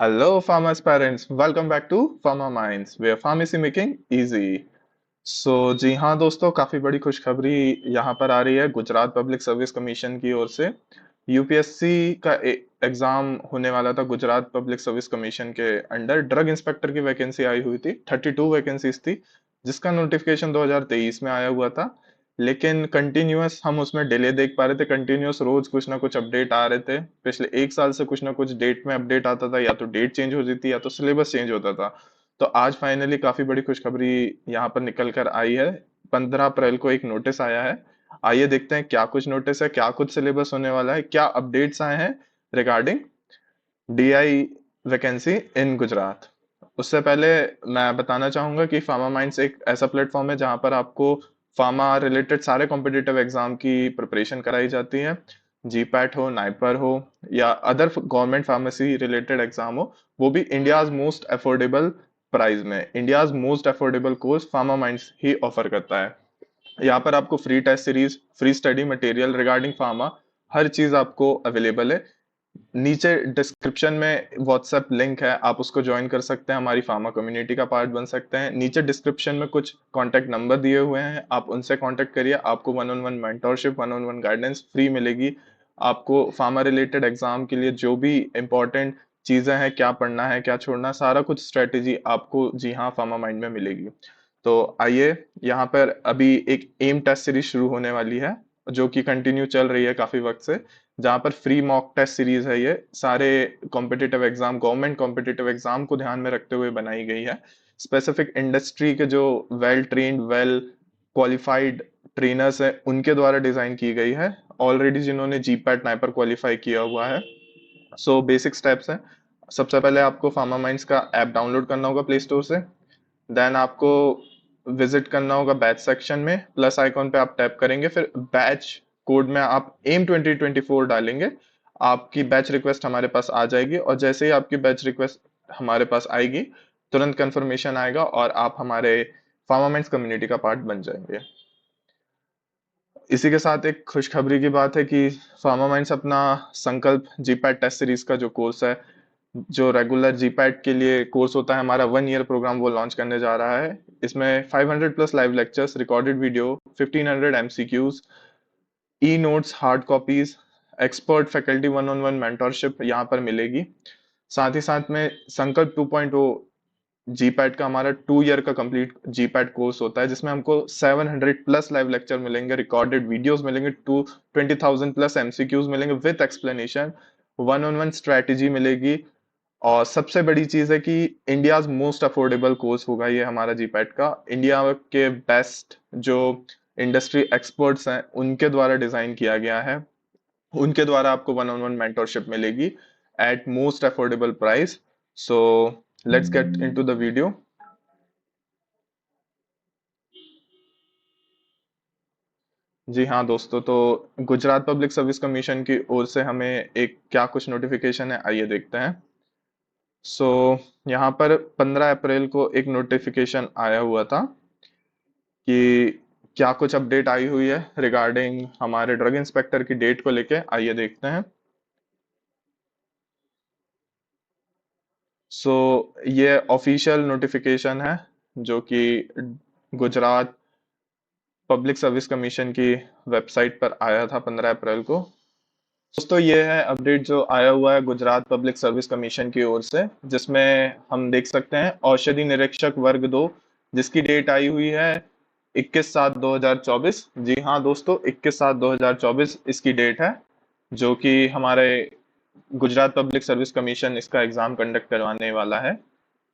Hello, farmers parents. Welcome back to Farmer Minds, where pharmacy making easy. जी हाँ दोस्तों, काफी बड़ी खुशखबरी यहाँ पर आ रही है गुजरात पब्लिक सर्विस कमीशन की ओर से। यूपीएससी का एग्जाम होने वाला था गुजरात पब्लिक सर्विस कमीशन के अंडर। ड्रग इंस्पेक्टर की वैकेंसी आई हुई थी, 32 वैकेंसीज थी, जिसका नोटिफिकेशन 2023 में आया हुआ था। लेकिन कंटिन्यूअस हम उसमें डिले देख पा रहे थे, कंटिन्यूअस रोज कुछ ना कुछ अपडेट आ रहे थे। पिछले एक साल से कुछ ना कुछ डेट में अपडेट आता था, या तो डेट चेंज हो जाती या तो सिलेबस चेंज होता था। तो आज फाइनली काफी बड़ी खुशखबरी यहाँ पर निकल कर आई है। 15 अप्रैल को एक नोटिस आया है। आइए देखते हैं क्या कुछ नोटिस है, क्या कुछ सिलेबस होने वाला है, क्या अपडेट्स आए हैं रिगार्डिंग डीआई वैकेंसी इन गुजरात। उससे पहले मैं बताना चाहूंगा कि फार्मा माइंड्स एक ऐसा प्लेटफॉर्म है जहां पर आपको फार्मा रिलेटेड सारे कॉम्पिटिटिव एग्जाम की प्रिपरेशन कराई जाती है। जीपैट हो, नाइपर हो, या other government pharmacy related exam हो, वो भी इंडियाज मोस्ट अफोर्डेबल प्राइस में। India's most affordable course pharma minds ही ऑफर करता है। यहाँ पर आपको free test series, free study material regarding pharma, हर चीज आपको अवेलेबल है। नीचे डिस्क्रिप्शन में व्हाट्सएप लिंक है, आप उसको ज्वाइन कर सकते हैं, हमारी फार्मा कम्युनिटी का पार्ट बन सकते हैं। नीचे डिस्क्रिप्शन में कुछ कांटेक्ट नंबर दिए हुए हैं, आप उनसे कांटेक्ट करिए। आपको one on one mentorship, one on one guidance free मिलेगी। आपको फार्मा रिलेटेड एग्जाम के लिए जो भी इंपॉर्टेंट चीजें हैं, क्या पढ़ना है क्या छोड़ना, सारा कुछ स्ट्रेटेजी आपको जी हाँ फार्मा माइंड में मिलेगी। तो आइए, यहाँ पर अभी एक एम टेस्ट सीरीज शुरू होने वाली है, जो कि कंटिन्यू चल रही है काफी वक्त से। जहाँ पर फ्री मॉक टेस्ट सीरीज है, ये सारे competitive exam, government competitive exam को ध्यान में रखते हुए बनाई गई है। स्पेसिफिक इंडस्ट्री के जो well trained, well qualified trainers हैं, उनके द्वारा डिजाइन की गई है, ऑलरेडी जिन्होंने जीपैट नाइपर क्वालिफाई किया हुआ है। सो बेसिक स्टेप्स हैं। सबसे पहले आपको फार्मा माइंड्स का ऐप डाउनलोड करना होगा प्ले स्टोर से। देन आपको विजिट करना होगा बैच सेक्शन में, प्लस आइकॉन पे आप टैप करेंगे, फिर बैच कोड में आप एम 2024 डालेंगे। आपकी बैच रिक्वेस्ट हमारे पास आ जाएगी, और जैसे ही आपकी बैच रिक्वेस्ट हमारे पास आएगी, तुरंत कंफर्मेशन आएगा और आप हमारे फार्मामेंट्स कम्युनिटी का पार्ट बन जाएंगे। इसी के साथ एक खुशखबरी की बात है कि फार्मा माइंड्स अपना संकल्प जीपैट टेस्ट सीरीज का जो कोर्स है, जो रेगुलर जीपैट के लिए कोर्स होता है हमारा, 1 ईयर प्रोग्राम, वो लॉन्च करने जा रहा है। इसमें 500 plus live lectures, recorded video, 1500 MCQs, e notes, hard copies, expert faculty one on one mentorship यहाँ पर मिलेगी। साथ ही साथ में संकल्प 2.0 जीपैट का हमारा 2 ईयर का कंप्लीट जीपैट कोर्स होता है, जिसमें हमको 700 प्लस लाइव लेक्चर मिलेंगे, रिकॉर्डेड वीडियोस मिलेंगे, 20,000 प्लस एमसीक्यूज मिलेंगे with explanation, one on one strategy मिलेगी। और सबसे बड़ी चीज है कि इंडियाज मोस्ट अफोर्डेबल कोर्स होगा ये हमारा जीपैट का। इंडिया के बेस्ट जो इंडस्ट्री एक्सपर्ट्स हैं, उनके द्वारा डिजाइन किया गया है। उनके द्वारा आपको वन ऑन वन मेंटोरशिप मिलेगी at most affordable price. So let's get into the video. जी हाँ दोस्तों, तो गुजरात पब्लिक सर्विस कमीशन की ओर से हमें एक क्या कुछ नोटिफिकेशन है, आइए देखते हैं। सो यहाँ पर 15 अप्रैल को एक नोटिफिकेशन आया हुआ था कि क्या कुछ अपडेट आई हुई है रिगार्डिंग हमारे ड्रग इंस्पेक्टर की डेट को लेके, आइए देखते हैं। सो ये ऑफिशियल नोटिफिकेशन है, जो कि गुजरात पब्लिक सर्विस कमीशन की वेबसाइट पर आया था 15 अप्रैल को। दोस्तों, ये है अपडेट जो आया हुआ है गुजरात पब्लिक सर्विस कमीशन की ओर से, जिसमें हम देख सकते हैं औषधि निरीक्षक वर्ग 2, जिसकी डेट आई हुई है 21/7/2024। जी हाँ दोस्तों, 21/7/2024 इसकी डेट है, जो कि हमारे गुजरात पब्लिक सर्विस कमीशन इसका एग्जाम कंडक्ट करवाने वाला है।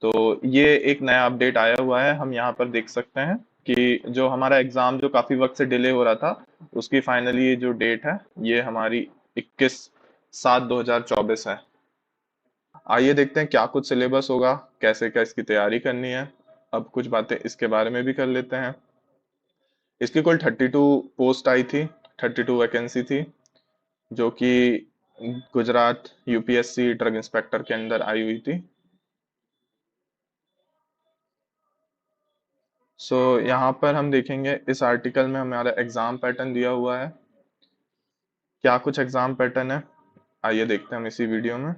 तो ये एक नया अपडेट आया हुआ है, हम यहाँ पर देख सकते हैं कि जो हमारा एग्जाम जो काफी वक्त से डिले हो रहा था, उसकी फाइनली जो डेट है, ये हमारी 21/7/2024 है। आइए देखते हैं क्या कुछ सिलेबस होगा, कैसे क्या इसकी तैयारी करनी है। अब कुछ बातें इसके बारे में भी कर लेते हैं। इसकी कुल 32 पोस्ट आई थी, 32 वैकेंसी थी, जो कि गुजरात यूपीएससी ड्रग इंस्पेक्टर के अंदर आई हुई थी। यहाँ पर हम देखेंगे, इस आर्टिकल में हमारा एग्जाम पैटर्न दिया हुआ है। क्या कुछ एग्जाम पैटर्न है, आइए देखते हैं हम इसी वीडियो में।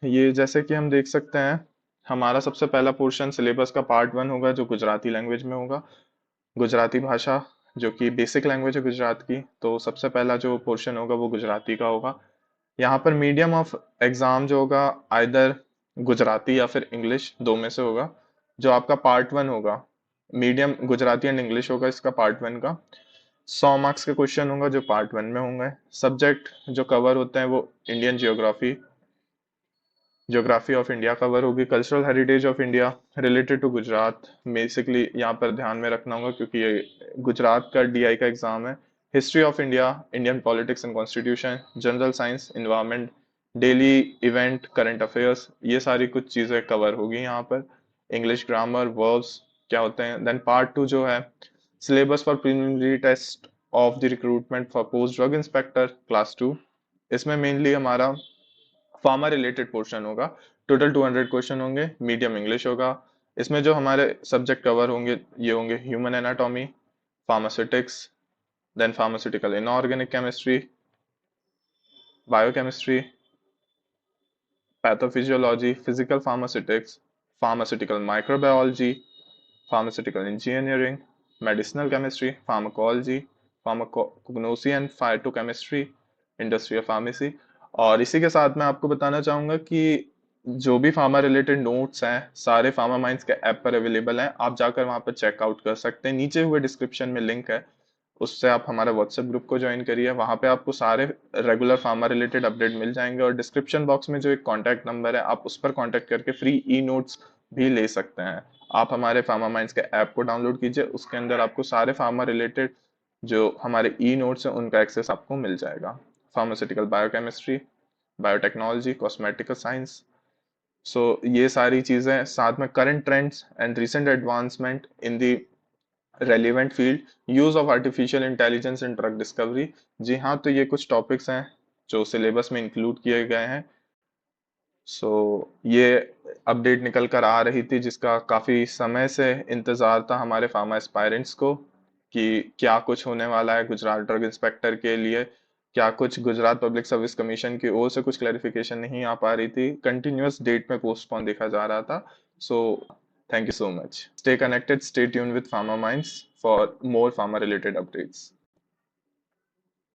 ये जैसे कि हम देख सकते हैं, हमारा सबसे पहला पोर्शन सिलेबस का पार्ट 1 होगा जो गुजराती लैंग्वेज में होगा। गुजराती भाषा जो कि बेसिक लैंग्वेज है गुजरात की, तो सबसे पहला जो पोर्शन होगा वो गुजराती का होगा। यहाँ पर मीडियम ऑफ एग्जाम जो होगा आइदर गुजराती या फिर इंग्लिश, दो में से होगा। जो आपका पार्ट 1 होगा, मीडियम गुजराती एंड इंग्लिश होगा इसका पार्ट 1 का। 100 मार्क्स के क्वेश्चन होगा जो पार्ट 1 में होंगे। सब्जेक्ट जो कवर होते हैं वो Indian geography, geography of India cover होगी। Cultural heritage of India related to Gujarat, basically यहाँ पर ध्यान में रखना होगा क्योंकि ये गुजरात का डीआई का एग्जाम है। History of India, Indian politics and constitution, general science, environment, daily event, current affairs, ये सारी कुछ चीजें कवर होगी यहाँ पर। इंग्लिश ग्रामर, वर्ब्स क्या होते हैं। देन पार्ट 2 जो है syllabus for preliminary test of the recruitment for post drug inspector class 2। इसमें मेनली हमारा फार्मा रिलेटेड पोर्शन होगा। टोटल 200 क्वेश्चन होंगे, मीडियम इंग्लिश होगा। इसमें जो हमारे सब्जेक्ट कवर होंगे ये होंगे human anatomy, pharmaceutics, then pharmaceutical inorganic chemistry, biochemistry, pathophysiology, physical pharmaceutics, pharmaceutical microbiology, pharmaceutical engineering, medicinal chemistry, pharmacology, pharmacognosy and phytochemistry, industrial pharmacy. और इसी के साथ मैं आपको बताना चाहूंगा कि जो भी फार्मा रिलेटेड नोट्स हैं सारे फार्मा माइंड्स के ऐप पर अवेलेबल हैं, आप जाकर वहां पर चेकआउट कर सकते हैं। नीचे हुए डिस्क्रिप्शन में लिंक है, उससे आप हमारे व्हाट्सएप ग्रुप को ज्वाइन करिए। वहां पे आपको सारे रेगुलर फार्मा रिलेटेड अपडेट मिल जाएंगे। और डिस्क्रिप्शन बॉक्स में जो एक कॉन्टैक्ट नंबर है आप उस पर कॉन्टैक्ट करके फ्री ई नोट्स भी ले सकते हैं। आप हमारे फार्मा माइंड्स के ऐप को डाउनलोड कीजिए, उसके अंदर आपको सारे फार्मा रिलेटेड जो हमारे ई नोट्स हैं उनका एक्सेस आपको मिल जाएगा। Pharmaceutical biochemistry, biotechnology, cosmetical science, so ये सारी चीजें, साथ में current trends and recent advancement in the relevant field, use of artificial intelligence in drug discovery. जी हाँ, तो ये कुछ टॉपिक्स हैं जो सिलेबस में इंक्लूड किए गए हैं। सो ये अपडेट निकल कर आ रही थी जिसका काफी समय से इंतजार था हमारे फार्मा एस्पायरेंट्स को कि क्या कुछ होने वाला है गुजरात ड्रग इंस्पेक्टर के लिए। क्या कुछ गुजरात पब्लिक सर्विस कमीशन की ओर से कुछ क्लैरिफिकेशन नहीं आ पा रही थी, कंटिन्यूअस डेट में पोस्टपोन देखा जा रहा था। So thank you so much. Stay connected, stay tuned with Pharma Minds for more pharma related updates.